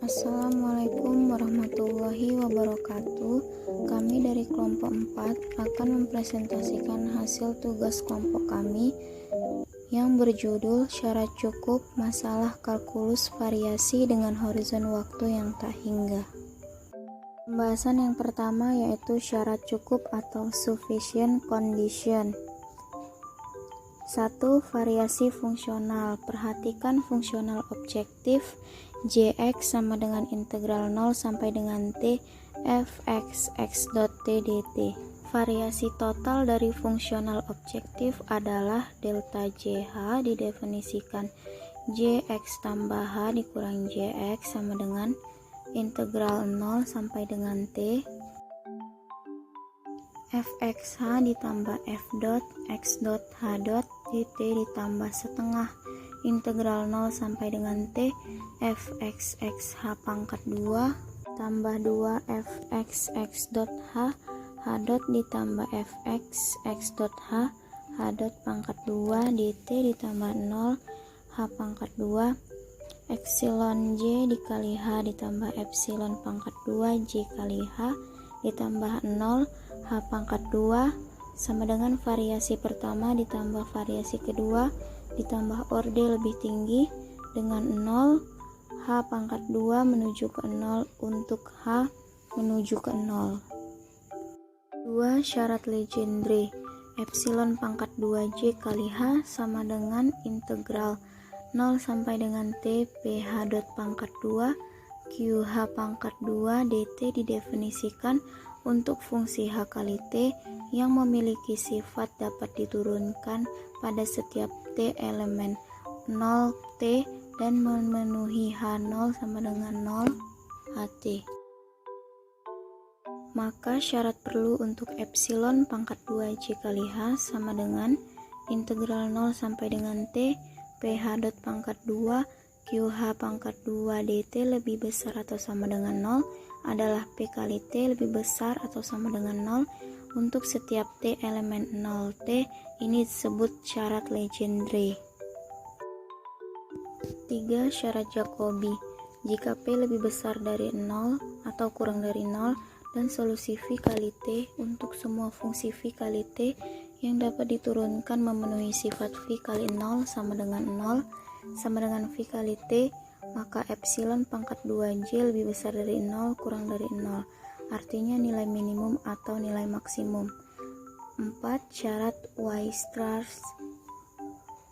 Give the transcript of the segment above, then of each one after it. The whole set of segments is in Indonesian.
Assalamualaikum warahmatullahi wabarakatuh. Kami dari kelompok 4 akan mempresentasikan hasil tugas kelompok kami yang berjudul Syarat Cukup Masalah Kalkulus Variasi dengan Horizon Waktu yang Tak Hingga. Pembahasan yang pertama yaitu syarat cukup atau sufficient condition. 1. Variasi fungsional. Perhatikan fungsional objektif Jx sama dengan integral 0 sampai dengan t fx x dot t dt. Variasi total dari fungsional objektif adalah delta jh didefinisikan jx tambah h dikurang jx sama dengan integral 0 sampai dengan t fxh ditambah f dot x dot h dot dt ditambah setengah integral 0 sampai dengan t fxx h pangkat 2 tambah 2 fxx dot h h dot ditambah fx x dot h h dot pangkat 2 dt ditambah 0 h pangkat 2 epsilon j dikali h ditambah epsilon pangkat 2 j kali h ditambah 0 h pangkat 2 sama dengan variasi pertama ditambah variasi kedua ditambah orde lebih tinggi dengan 0 h pangkat 2 menuju ke 0 untuk h menuju ke 0. 2. Syarat Legendre. Epsilon pangkat 2j kali h sama dengan integral 0 sampai dengan t ph dot pangkat 2 qh pangkat 2 dt didefinisikan untuk fungsi h kali t yang memiliki sifat dapat diturunkan pada setiap t elemen 0t dan memenuhi h0 sama dengan 0 ht. Maka syarat perlu untuk epsilon pangkat 2j kali h sama dengan integral 0 sampai dengan t ph dot pangkat 2 qh pangkat 2 dt lebih besar atau sama dengan 0 adalah p kali t lebih besar atau sama dengan 0 untuk setiap t elemen 0t. Ini disebut syarat Legendre. 3. Syarat Jacobi. Jika p lebih besar dari 0 atau kurang dari 0 dan solusi v kali t untuk semua fungsi v kali t yang dapat diturunkan memenuhi sifat v kali 0 sama dengan 0 sama dengan v kali t, maka epsilon pangkat 2j lebih besar dari 0 kurang dari 0, artinya nilai minimum atau nilai maksimum. 4. Syarat Weierstrass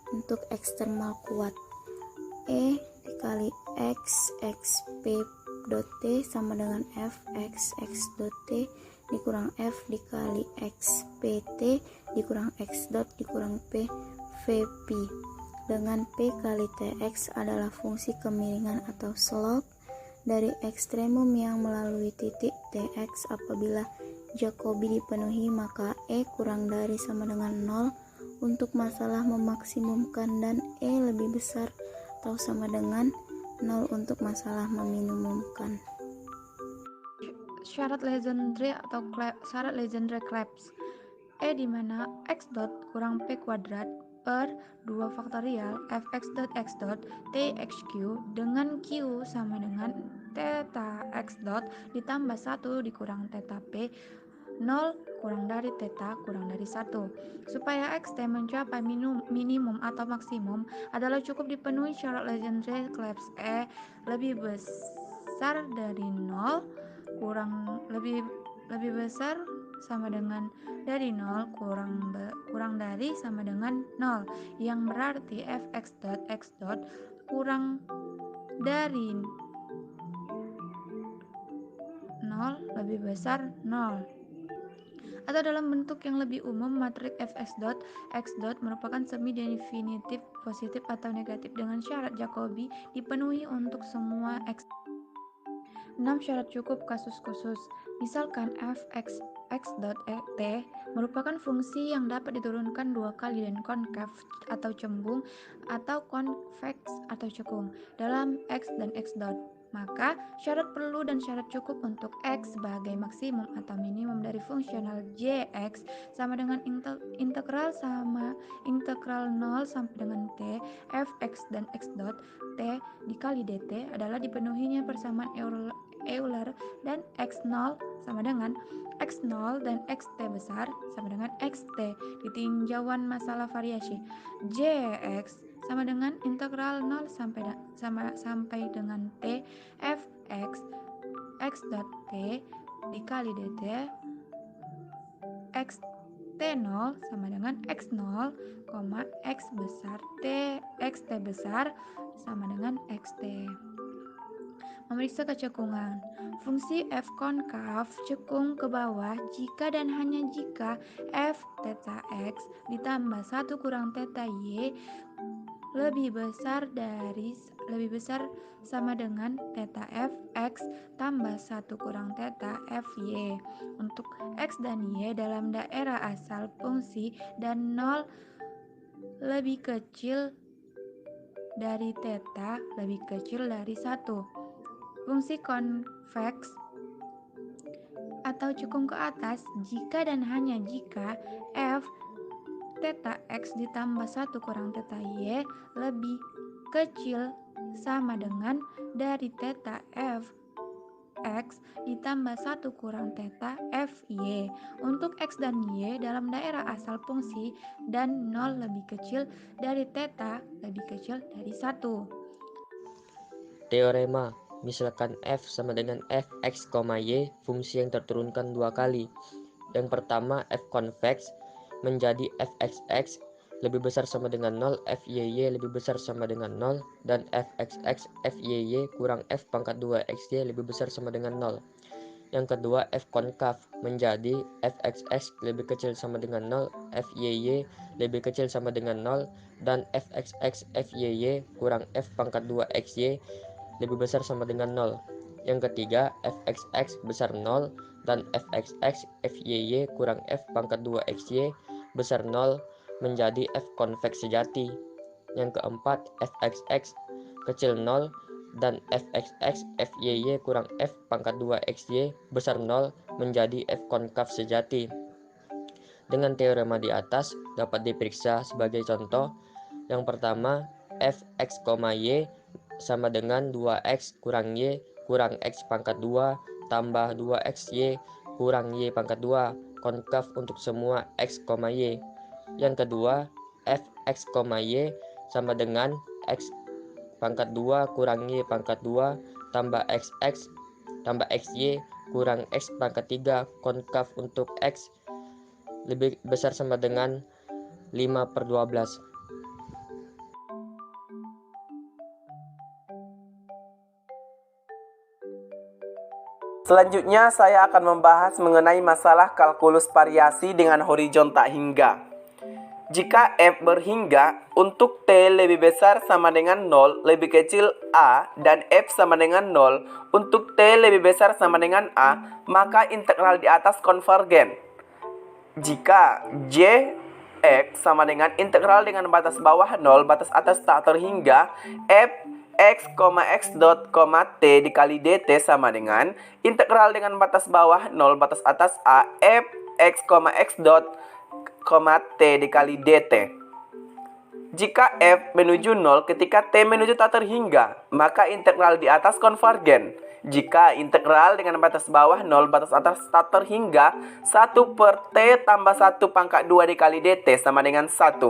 untuk eksternal kuat. E dikali x p dot t sama dengan f x dot t dikurang f dikali x pt dikurang x dot dikurang p vp, dengan p kali tx adalah fungsi kemiringan atau slope dari ekstremum yang melalui titik tx. Apabila Jacobi dipenuhi, maka e kurang dari sama dengan 0 untuk masalah memaksimumkan dan e lebih besar atau sama dengan 0 untuk masalah meminimumkan. Syarat Legendre atau syarat Legendre-Clebsch. E di mana x dot kurang p kuadrat per 2 faktorial fx dot x dot txq dengan q sama dengan theta x dot ditambah 1 dikurang theta p 0 kurang dari theta kurang dari 1. Supaya xt mencapai minimum atau maksimum adalah cukup dipenuhi syarat Legendre-Clebsch. E lebih besar dari 0 lebih besar sama dengan dari 0 kurang dari sama dengan 0, yang berarti fx dot x dot kurang dari 0 lebih besar 0. Atau dalam bentuk yang lebih umum, matriks fx dot x dot merupakan semi definitif positif atau negatif dengan syarat Jacobi dipenuhi untuk semua x. 6. Syarat cukup kasus khusus. Misalkan fx x dot t merupakan fungsi yang dapat diturunkan dua kali dan konkav atau cembung atau konveks atau cekung dalam x dan x dot. Maka syarat perlu dan syarat cukup untuk X sebagai maksimum atau minimum dari fungsional Jx sama dengan integral 0 sampai dengan T fx dan x dot T dikali dt adalah dipenuhinya persamaan Euler dan x0 sama dengan x0 dan xt besar sama dengan xt ditinjauan masalah variasi Jx sama dengan integral 0 sampai dengan T fx x dot T dikali dt x T0 sama dengan x0, x besar T xt besar sama dengan xt. Memeriksa kecekungan. Fungsi f konkav cekung ke bawah jika dan hanya jika f theta x ditambah 1 kurang theta y lebih besar sama dengan theta fx tambah 1 kurang theta fy untuk x dan y dalam daerah asal fungsi dan 0 lebih kecil dari theta lebih kecil dari 1. Fungsi konveks atau cekung ke atas jika dan hanya jika f theta x ditambah 1 kurang theta y lebih kecil sama dengan dari theta f x ditambah 1 kurang theta fy untuk x dan y dalam daerah asal fungsi dan 0 lebih kecil dari theta lebih kecil dari 1. Teorema, misalkan f sama dengan fx, y fungsi yang terturunkan dua kali. Yang pertama f konveks menjadi fxx lebih besar sama dengan 0, fyy lebih besar sama dengan 0, dan fxx, fyy kurang f pangkat 2 xy lebih besar sama dengan 0. Yang kedua f konkav menjadi fxx lebih kecil sama dengan 0, fyy lebih kecil sama dengan 0, dan fxx, fyy kurang f pangkat 2 xy lebih besar sama dengan 0. Yang ketiga fxx besar 0 dan fxx, fyy kurang f pangkat 2 xy besar 0 menjadi f konveks sejati. Yang keempat fxx kecil 0 dan fxx, fyy kurang f pangkat 2 xy besar 0 menjadi f konkav sejati. Dengan teorema di atas dapat diperiksa sebagai contoh. Yang pertama fx, y sama dengan 2x kurang y kurang x pangkat 2 tambah 2xy kurang y pangkat 2 konkav untuk semua x, y. Yang kedua fx, y sama dengan x pangkat 2 kurang y pangkat 2 tambah xx tambah xy kurang x pangkat 3 konkav untuk x lebih besar sama dengan 5/12. Selanjutnya saya akan membahas mengenai masalah kalkulus variasi dengan horizon tak hingga. Jika f berhingga untuk t lebih besar sama dengan 0 lebih kecil a dan f sama dengan 0 untuk t lebih besar sama dengan a, maka integral di atas konvergen. Jika j x sama dengan integral dengan batas bawah 0 batas atas tak terhingga f x, x dot, t dikali dt sama dengan integral dengan batas bawah 0 batas atas a f x, x dot, t dikali dt. Jika f menuju 0 ketika t menuju tak terhingga, maka integral di atas konvergen. Jika integral dengan batas bawah 0 batas atas tak terhingga 1/t tambah 1 pangkat 2 dikali dt sama dengan 1.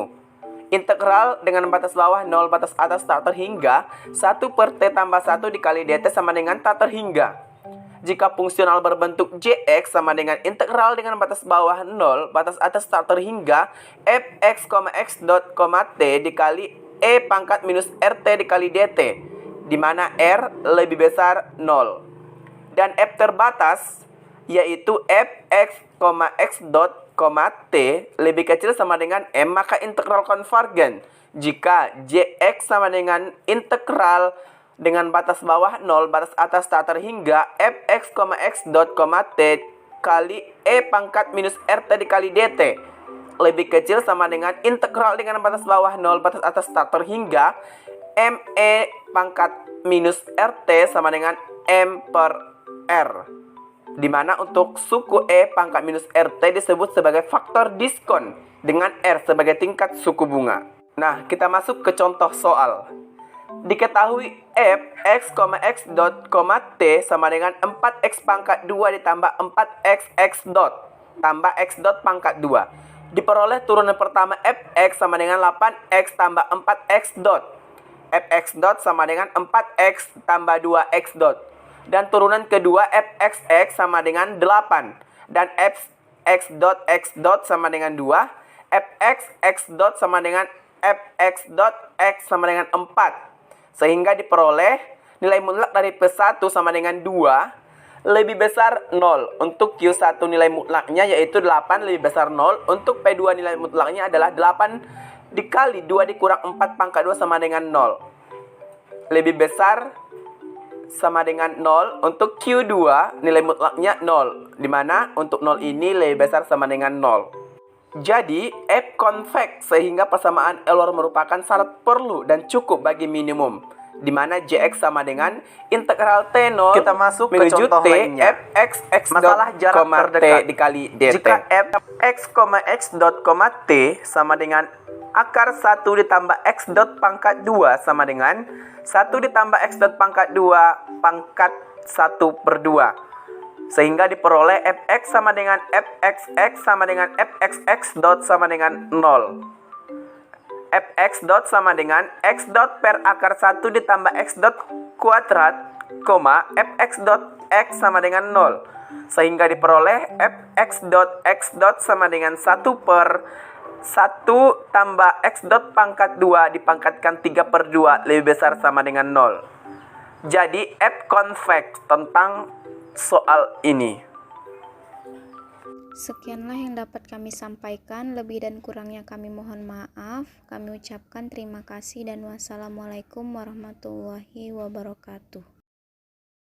Integral dengan batas bawah 0 batas atas tak terhingga 1/t tambah 1 dikali dt sama dengan tak terhingga. Jika fungsional berbentuk jx sama dengan integral dengan batas bawah 0 batas atas tak terhingga fx, x dot, t dikali e pangkat minus rt dikali dt, di mana r lebih besar 0. Dan f terbatas yaitu fx, x dot, t lebih kecil sama dengan m, maka integral konvergen. Jika jx sama dengan integral dengan batas bawah 0 batas atas tak terhingga fx, x dot, t kali e pangkat minus rt dikali dt lebih kecil sama dengan integral dengan batas bawah 0 batas atas tak terhingga me pangkat minus RT sama dengan M per R. Di mana untuk suku E pangkat minus RT disebut sebagai faktor diskon dengan R sebagai tingkat suku bunga. Nah, kita masuk ke contoh soal. Diketahui f x, x dot, t sama dengan 4x pangkat 2 ditambah 4x x dot tambah x dot pangkat 2. Diperoleh turunan pertama fx sama dengan 8x tambah 4x dot. Fx dot sama dengan 4x tambah 2x dot. Dan turunan kedua fxx sama dengan 8. Dan fx dot sama dengan 2. Fx x dot sama dengan fx dot x sama dengan 4. Sehingga diperoleh nilai mutlak dari P1 sama dengan 2 lebih besar 0. Untuk Q1 nilai mutlaknya yaitu 8 lebih besar 0. Untuk P2 nilai mutlaknya adalah 8 dikali 2 dikurang 4 pangkat 2 sama dengan 0. Lebih besar sama dengan 0. Untuk Q2 nilai mutlaknya 0. Dimana untuk 0 ini lebih besar sama dengan 0. Jadi, F convex sehingga persamaan Euler merupakan syarat perlu dan cukup bagi minimum, di mana Jx sama dengan integral T0 Kita masuk ke menuju contoh T lainnya. fx x Masalah dot, jarak T terdekat. dikali dt. Jika f(x, x dot, t) sama dengan akar 1 ditambah x dot pangkat 2 sama dengan 1 ditambah x dot pangkat 2 pangkat 1 per 2. Sehingga diperoleh fx sama dengan fxx sama dengan fxx dot sama dengan 0. Fx dot sama dengan x dot per akar 1 ditambah x dot kuadrat, fx dot x sama dengan 0. Sehingga diperoleh fx dot x dot sama dengan 1 per 1 tambah x dot pangkat 2 dipangkatkan 3 per 2 lebih besar sama dengan 0. Jadi F convex tentang soal ini. Sekianlah yang dapat kami sampaikan, lebih dan kurangnya kami mohon maaf. Kami ucapkan terima kasih dan wassalamualaikum warahmatullahi wabarakatuh.